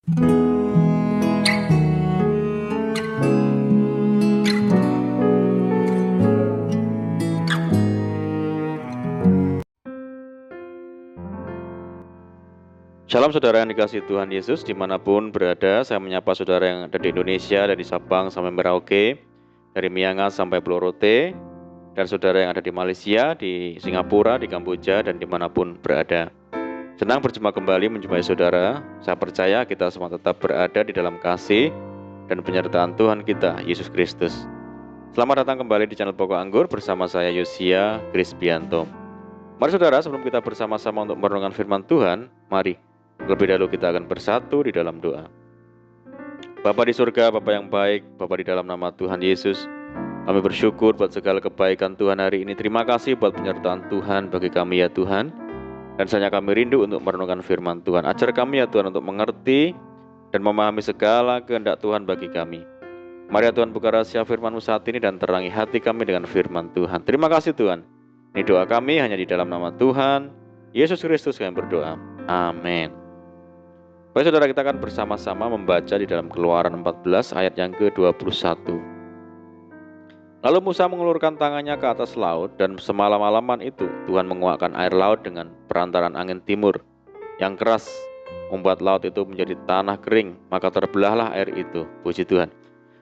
Shalom saudara yang dikasihi Tuhan Yesus, dimanapun berada. Saya menyapa saudara yang ada di Indonesia, dari Sabang sampai Merauke, dari Miangas sampai Pulau Rote, dan saudara yang ada di Malaysia, di Singapura, di Kamboja, dan dimanapun berada. Senang berjumpa kembali menjumpai saudara. Saya percaya kita semua tetap berada di dalam kasih dan penyertaan Tuhan kita, Yesus Kristus. Selamat datang kembali di channel Pokok Anggur bersama saya Yosia Krisbianto. Mari saudara, sebelum kita bersama-sama untuk merenungkan firman Tuhan, mari terlebih dahulu kita akan bersatu di dalam doa. Bapa di surga, Bapa yang baik, Bapa di dalam nama Tuhan Yesus, kami bersyukur buat segala kebaikan Tuhan hari ini. Terima kasih buat penyertaan Tuhan bagi kami ya Tuhan. Dan saatnya kami rindu untuk merenungkan firman Tuhan. Ajar kami ya Tuhan untuk mengerti dan memahami segala kehendak Tuhan bagi kami. Mari ya Tuhan buka rahasia firman-Mu saat ini dan terangi hati kami dengan firman Tuhan. Terima kasih Tuhan. Ini doa kami hanya di dalam nama Tuhan Yesus Kristus kami berdoa. Amin. Baik saudara, kita akan bersama-sama membaca di dalam Keluaran 14 ayat yang ke-21. Lalu Musa mengulurkan tangannya ke atas laut, dan semalam-malaman itu Tuhan menguakkan air laut dengan perantaran angin timur yang keras, membuat laut itu menjadi tanah kering, maka terbelahlah air itu. Puji Tuhan.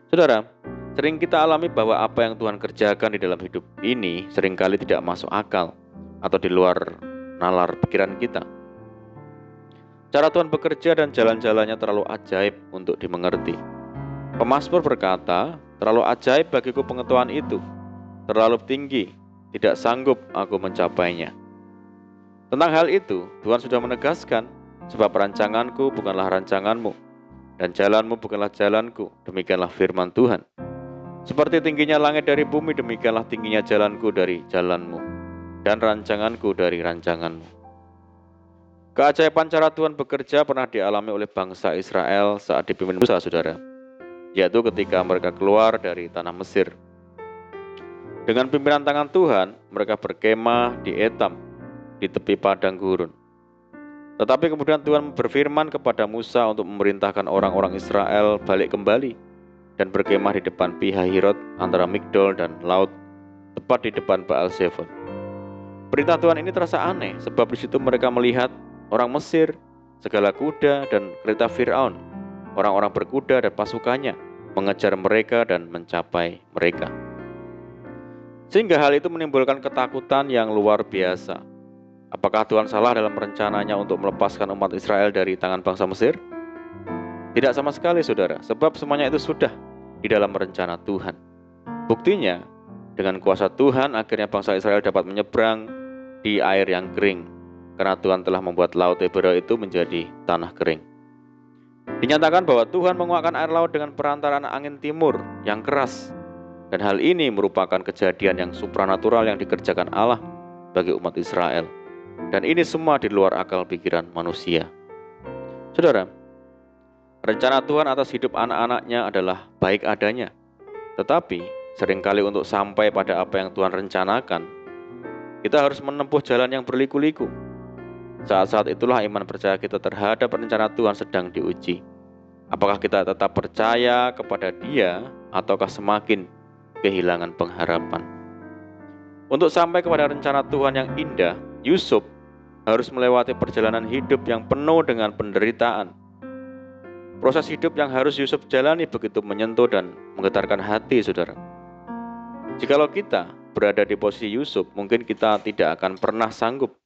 Saudara, sering kita alami bahwa apa yang Tuhan kerjakan di dalam hidup ini seringkali tidak masuk akal atau di luar nalar pikiran kita. Cara Tuhan bekerja dan jalan-jalannya terlalu ajaib untuk dimengerti. Pemazmur berkata, terlalu ajaib bagiku pengetahuan itu, terlalu tinggi, tidak sanggup aku mencapainya. Tentang hal itu, Tuhan sudah menegaskan, sebab rancanganku bukanlah rancanganmu, dan jalanmu bukanlah jalanku, demikianlah firman Tuhan. Seperti tingginya langit dari bumi, demikianlah tingginya jalanku dari jalanmu, dan rancanganku dari rancanganmu. Keajaiban cara Tuhan bekerja pernah dialami oleh bangsa Israel saat dipimpin Musa, saudara, yaitu ketika mereka keluar dari tanah Mesir. Dengan pimpinan tangan Tuhan, mereka berkemah di Etam, di tepi padang gurun. Tetapi kemudian Tuhan berfirman kepada Musa untuk memerintahkan orang-orang Israel balik kembali dan berkemah di depan Pi-hahirot antara Migdol dan laut, tepat di depan Baal-Zephon. Perintah Tuhan ini terasa aneh, sebab di situ mereka melihat orang Mesir, segala kuda dan kereta Fir'aun, orang-orang berkuda dan pasukannya mengejar mereka dan mencapai mereka. Sehingga hal itu menimbulkan ketakutan yang luar biasa. Apakah Tuhan salah dalam rencananya untuk melepaskan umat Israel dari tangan bangsa Mesir? Tidak sama sekali saudara, sebab semuanya itu sudah di dalam rencana Tuhan. Buktinya, dengan kuasa Tuhan akhirnya bangsa Israel dapat menyeberang di air yang kering, karena Tuhan telah membuat laut Tiberia itu menjadi tanah kering. Dinyatakan bahwa Tuhan menguakkan air laut dengan perantaraan angin timur yang keras, dan hal ini merupakan kejadian yang supranatural yang dikerjakan Allah bagi umat Israel. Dan ini semua di luar akal pikiran manusia. Saudara, rencana Tuhan atas hidup anak-anaknya adalah baik adanya. Tetapi seringkali untuk sampai pada apa yang Tuhan rencanakan, kita harus menempuh jalan yang berliku-liku. Saat-saat itulah iman percaya kita terhadap rencana Tuhan sedang diuji. Apakah kita tetap percaya kepada Dia ataukah semakin kehilangan pengharapan? Untuk sampai kepada rencana Tuhan yang indah, Yusuf harus melewati perjalanan hidup yang penuh dengan penderitaan. Proses hidup yang harus Yusuf jalani begitu menyentuh dan menggetarkan hati, saudara. Jikalau kita berada di posisi Yusuf, mungkin kita tidak akan pernah sanggup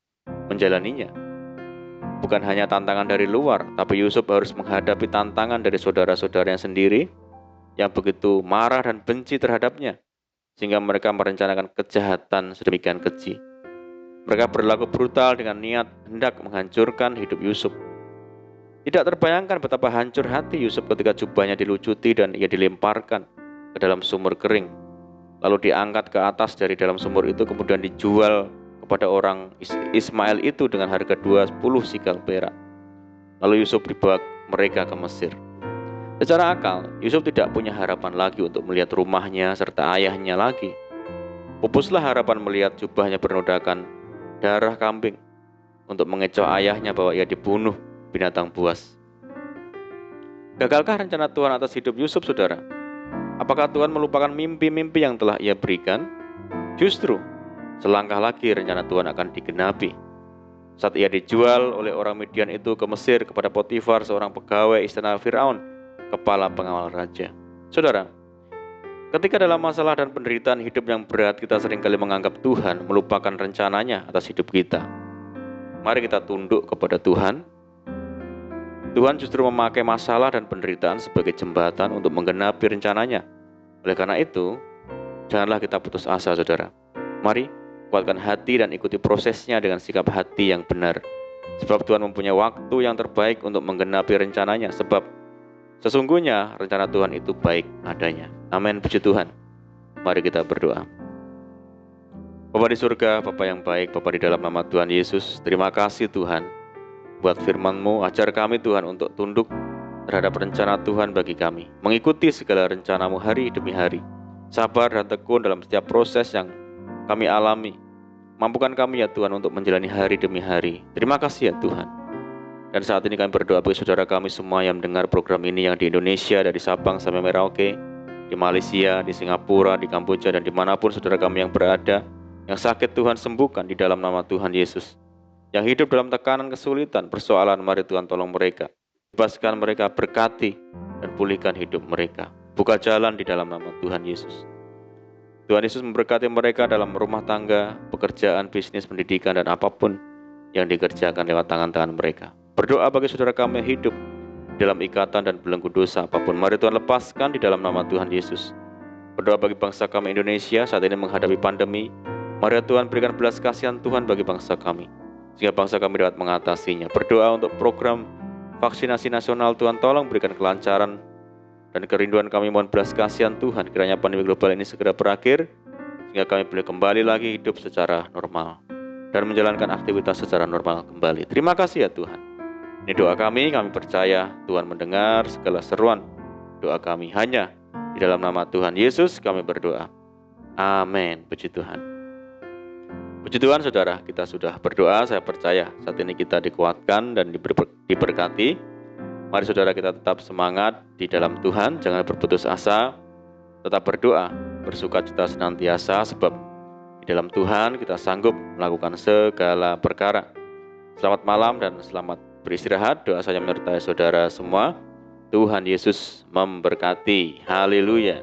menjalaninya. Bukan hanya tantangan dari luar, tapi Yusuf harus menghadapi tantangan dari saudara-saudaranya sendiri yang begitu marah dan benci terhadapnya, sehingga mereka merencanakan kejahatan sedemikian keji. Mereka berlaku brutal dengan niat hendak menghancurkan hidup Yusuf. Tidak terbayangkan betapa hancur hati Yusuf ketika jubahnya dilucuti dan ia dilemparkan ke dalam sumur kering. Lalu diangkat ke atas dari dalam sumur itu, kemudian dijual kepada orang Ismail itu dengan harga 20 sikal perak. Lalu Yusuf dibawa mereka ke Mesir. Secara akal, Yusuf tidak punya harapan lagi untuk melihat rumahnya serta ayahnya lagi. Pupuslah harapan melihat jubahnya bernodakan darah kambing untuk mengecoh ayahnya bahwa ia dibunuh binatang buas. Gagalkah rencana Tuhan atas hidup Yusuf, saudara? Apakah Tuhan melupakan mimpi-mimpi yang telah ia berikan? Justru, selangkah lagi rencana Tuhan akan digenapi. Saat ia dijual oleh orang Midian itu ke Mesir kepada Potifar, seorang pegawai istana Firaun, kepala pengawal raja. Saudara, ketika dalam masalah dan penderitaan hidup yang berat, kita seringkali menganggap Tuhan melupakan rencananya atas hidup kita. Mari kita tunduk kepada Tuhan. Tuhan justru memakai masalah dan penderitaan sebagai jembatan untuk menggenapi rencananya. Oleh karena itu, janganlah kita putus asa, saudara. Mari kuatkan hati dan ikuti prosesnya dengan sikap hati yang benar. Sebab Tuhan mempunyai waktu yang terbaik untuk menggenapi rencananya. Sebab sesungguhnya rencana Tuhan itu baik adanya. Amin, puji Tuhan. Mari kita berdoa. Bapa di surga, Bapa yang baik, Bapa di dalam nama Tuhan Yesus, terima kasih Tuhan buat firman-Mu. Ajar kami Tuhan untuk tunduk terhadap rencana Tuhan bagi kami, mengikuti segala rencana-Mu hari demi hari, sabar dan tekun dalam setiap proses yang kami alami. Mampukan kami ya Tuhan untuk menjalani hari demi hari. Terima kasih ya Tuhan. Dan saat ini kami berdoa bagi saudara kami semua yang mendengar program ini, yang di Indonesia, dari Sabang sampai Merauke, di Malaysia, di Singapura, di Kamboja, dan dimanapun saudara kami yang berada. Yang sakit Tuhan sembuhkan di dalam nama Tuhan Yesus. Yang hidup dalam tekanan, kesulitan, persoalan, mari Tuhan tolong mereka. Bebaskan mereka, berkati, dan pulihkan hidup mereka. Buka jalan di dalam nama Tuhan Yesus. Tuhan Yesus memberkati mereka dalam rumah tangga, pekerjaan, bisnis, pendidikan, dan apapun yang dikerjakan lewat tangan-tangan mereka. Berdoa bagi saudara kami yang hidup dalam ikatan dan belenggu dosa apapun, mari Tuhan lepaskan di dalam nama Tuhan Yesus. Berdoa bagi bangsa kami Indonesia saat ini menghadapi pandemi. Mari Tuhan berikan belas kasihan Tuhan bagi bangsa kami, sehingga bangsa kami dapat mengatasinya. Berdoa untuk program vaksinasi nasional, Tuhan tolong berikan kelancaran dan kerinduan kami, mohon belas kasihan Tuhan, kiranya pandemi global ini segera berakhir, sehingga kami boleh kembali lagi hidup secara normal dan menjalankan aktivitas secara normal kembali. Terima kasih ya Tuhan. Ini doa kami percaya Tuhan mendengar segala seruan doa kami. Hanya di dalam nama Tuhan Yesus kami berdoa. Amin. Puji Tuhan. Puji Tuhan saudara, kita sudah berdoa. Saya percaya saat ini kita dikuatkan dan diberkati. Mari saudara kita tetap semangat di dalam Tuhan, jangan berputus asa, tetap berdoa, bersukacita senantiasa, sebab di dalam Tuhan kita sanggup melakukan segala perkara. Selamat malam dan selamat beristirahat. Doa saya menyertai saudara semua. Tuhan Yesus memberkati. Haleluya.